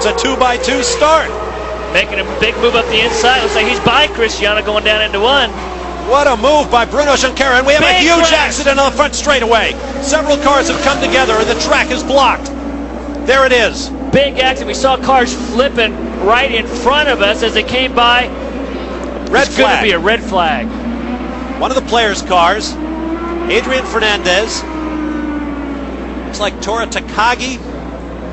a 2x2 start. Making a big move up the inside. Looks like he's by Cristiano going down into one. What a move by Bruno Junqueira, and we have a huge crash. accident on the front straightaway. Several cars have come together, and the track is blocked. There it is. Big accident. We saw cars flipping right in front of us as they came by. Red It's going to flag. be a red flag. One of the players' cars, Adrian Fernandez. Looks like TAKAGI.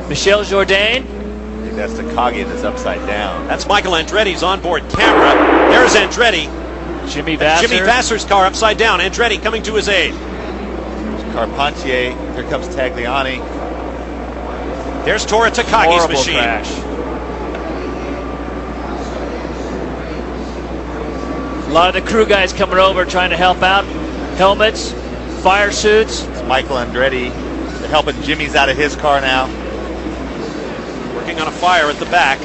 Michel Jourdain. I think that's TAKAGI that's upside down. That's Michael Andretti's onboard camera. There's Andretti. Jimmy Vasser. Jimmy Vasser's car upside down. Andretti coming to his aid. Carpentier. Here comes Tagliani. There's TAKAGI's Horrible machine. crash. A lot of the crew guys coming over trying to help out. Helmets, fire suits. It's Michael Andretti. They're helping Jimmy's out of his car now. Working on a fire at the back.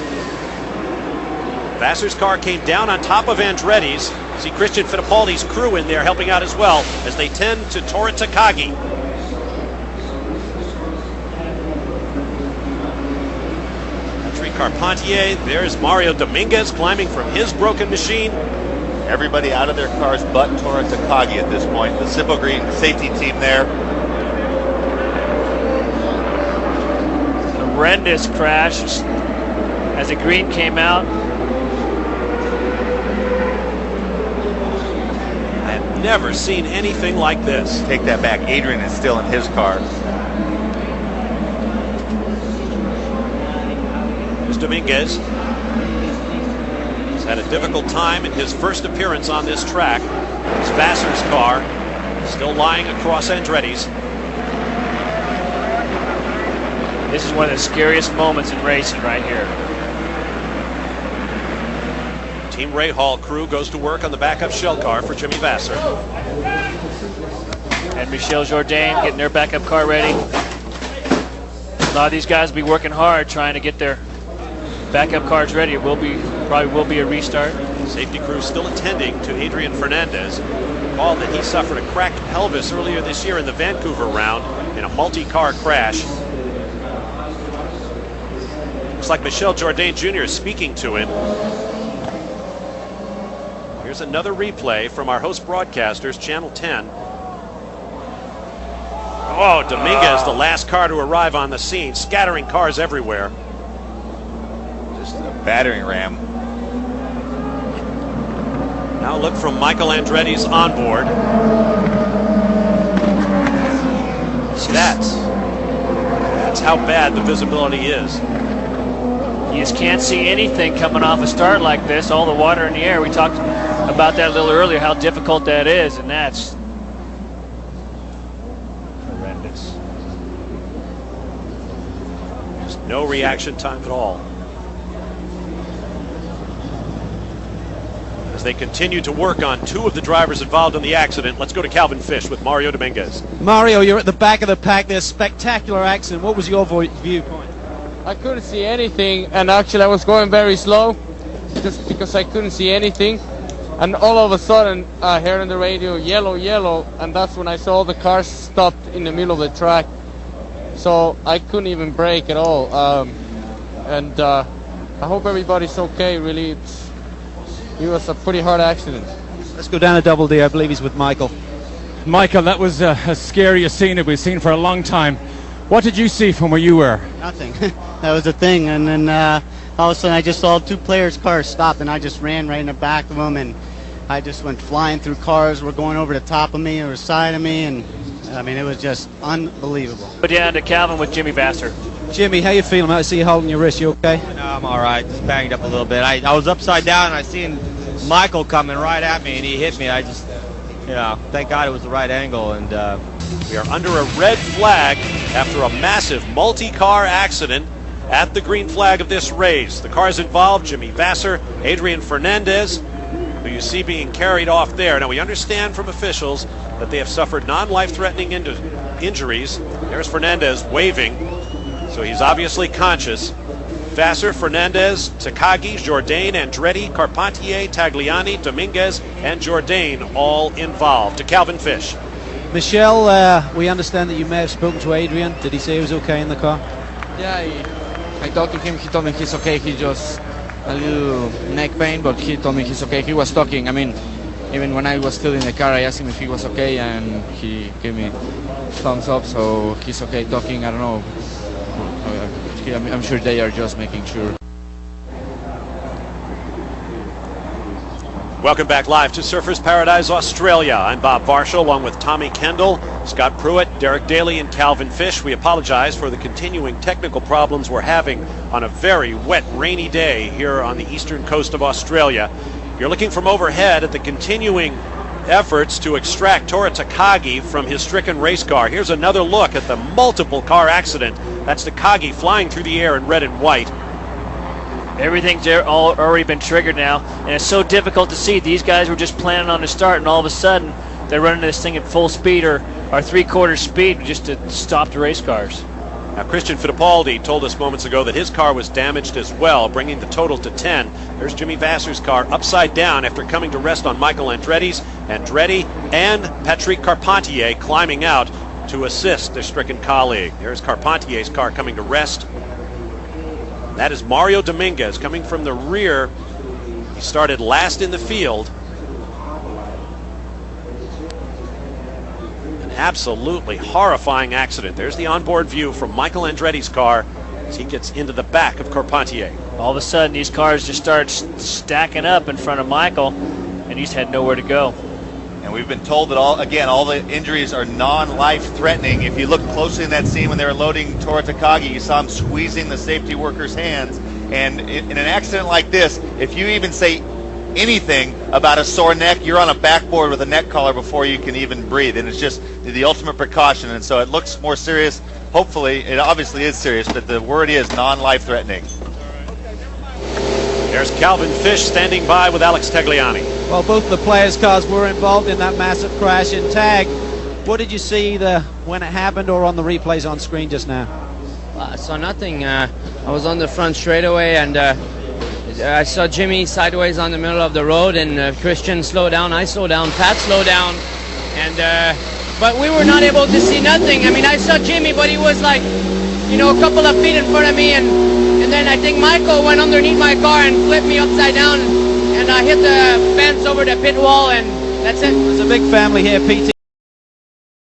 Vasser's car came down on top of Andretti's. See Christian Fittipaldi's crew in there helping out as well as they tend to TAKAGI. Patrick Carpentier. There's Mario Dominguez climbing from his broken machine. Everybody out of their cars but TAKAGI at this point. The Simple Green safety team there. Horrendous crash as the green came out. I have never seen anything like this. Take that back. Adrian is still in his car. There's Dominguez. He's had a difficult time in his first appearance on this track. It's Vasser's car still lying across Andretti's. This is one of the scariest moments in racing right here. Team Ray Hall crew goes to work on the backup shell car for Jimmy Vasser. And Michel Jourdain getting their backup car ready. A lot of these guys will be working hard trying to get their backup cars ready. It probably will be a restart. Safety crew still attending to Adrian Fernandez. Recall that he suffered a cracked pelvis earlier this year in the Vancouver round in a multi-car crash. Looks like Michel Jourdain Jr. is speaking to him. Here's another replay from our host broadcasters, Channel 10. Oh, Dominguez, the last car to arrive on the scene, scattering cars everywhere. Just a battering ram. Now look from Michael Andretti's onboard. See, that's how bad the visibility is. You just can't see anything coming off a start like this. All the water in the air. We talked about that a little earlier, how difficult that is, and that's horrendous. Just no reaction time at all. As they continue to work on two of the drivers involved in the accident, let's go to Calvin Fish with Mario Dominguez. Mario, you're at the back of the pack there. Spectacular accident. What was your viewpoint? I couldn't see anything, and actually I was going very slow just because I couldn't see anything. And all of a sudden I heard on the radio, yellow, yellow, and that's when I saw the cars stopped in the middle of the track. So I couldn't even brake at all. I hope everybody's okay, really. It was a pretty hard accident. Let's go down to Double D. I believe he's with Michael. Michael, that was as scary a scene that we've seen for a long time. What did you see from where you were? Nothing. That was the thing. And then all of a sudden I just saw two players' cars stop, and I just ran right in the back of them, and I just went flying through cars. Were going over the top of me or the side of me, and I mean, it was just unbelievable. But down to Calvin with Jimmy Vasser. Jimmy, how you feeling? I see you holding your wrist. You okay? No, I'm all right. Just banged up a little bit. I was upside down, and I seen Michael coming right at me, and he hit me. I just, thank God it was the right angle. And we are under a red flag after a massive multi-car accident at the green flag of this race. The cars involved, Jimmy Vasser, Adrian Fernandez, who you see being carried off there. Now, we understand from officials that they have suffered non-life-threatening injuries. There's Fernandez waving, so he's obviously conscious. Vasser, Fernandez, TAKAGI, Jourdain, Andretti, Carpentier, Tagliani, Dominguez, and Jourdain all involved. To Calvin Fish. Michel, we understand that you may have spoken to Adrian. Did he say he was okay in the car? Yeah, I talked to him. He told me he's okay. He just a little neck pain, but he told me he's okay. He was talking. I mean, even when I was still in the car, I asked him if he was okay, and he gave me thumbs up. So he's okay talking. I don't know. I'm sure they are just making sure. Welcome back live to Surfers Paradise, Australia. I'm Bob Varshall, along with Tommy Kendall, Scott Pruitt, Derek Daly, and Calvin Fish. We apologize for the continuing technical problems we're having on a very wet, rainy day here on the eastern coast of Australia. You're looking from overhead at the continuing efforts to extract Tora Takagi from his stricken race car. Here's another look at the multiple car accident. That's Takagi flying through the air in red and white. Everything's all already been triggered now, and it's so difficult to see. These guys were just planning on to start, and all of a sudden they're running this thing at full speed or 3/4 speed just to stop the race cars. Now, Christian Fittipaldi told us moments ago that his car was damaged as well, bringing the total to 10. There's Jimmy Vasser's car upside down after coming to rest on Michael Andretti's. Andretti and Patrick Carpentier climbing out to assist their stricken colleague. There's Carpentier's car coming to rest. That is Mario Dominguez coming from the rear. He started last in the field. An absolutely horrifying accident. There's the onboard view from Michael Andretti's car as he gets into the back of Carpentier. All of a sudden, these cars just start stacking up in front of Michael, and he's had nowhere to go. And we've been told that all the injuries are non-life threatening. If you look closely in that scene when they were loading Tora Takagi, you saw him squeezing the safety worker's hands. And in an accident like this, if you even say anything about a sore neck, you're on a backboard with a neck collar before you can even breathe. And it's just the ultimate precaution. And so it looks more serious. Hopefully, it obviously is serious, but the word is non-life threatening. There's Calvin Fish standing by with Alex Tagliani. Well, both of the players' cars were involved in that massive crash in tag. What did you see when it happened or on the replays on screen just now? I saw nothing. I was on the front straightaway, and I saw Jimmy sideways on the middle of the road, and Christian slowed down, I slowed down, Pat slowed down, and but we were not able to see nothing. I mean, I saw Jimmy, but he was like, you know, a couple of feet in front of me, and then I think Michael went underneath my car and flipped me upside down, and I hit the fence over the pit wall, and that's it. There's a big family here, PT.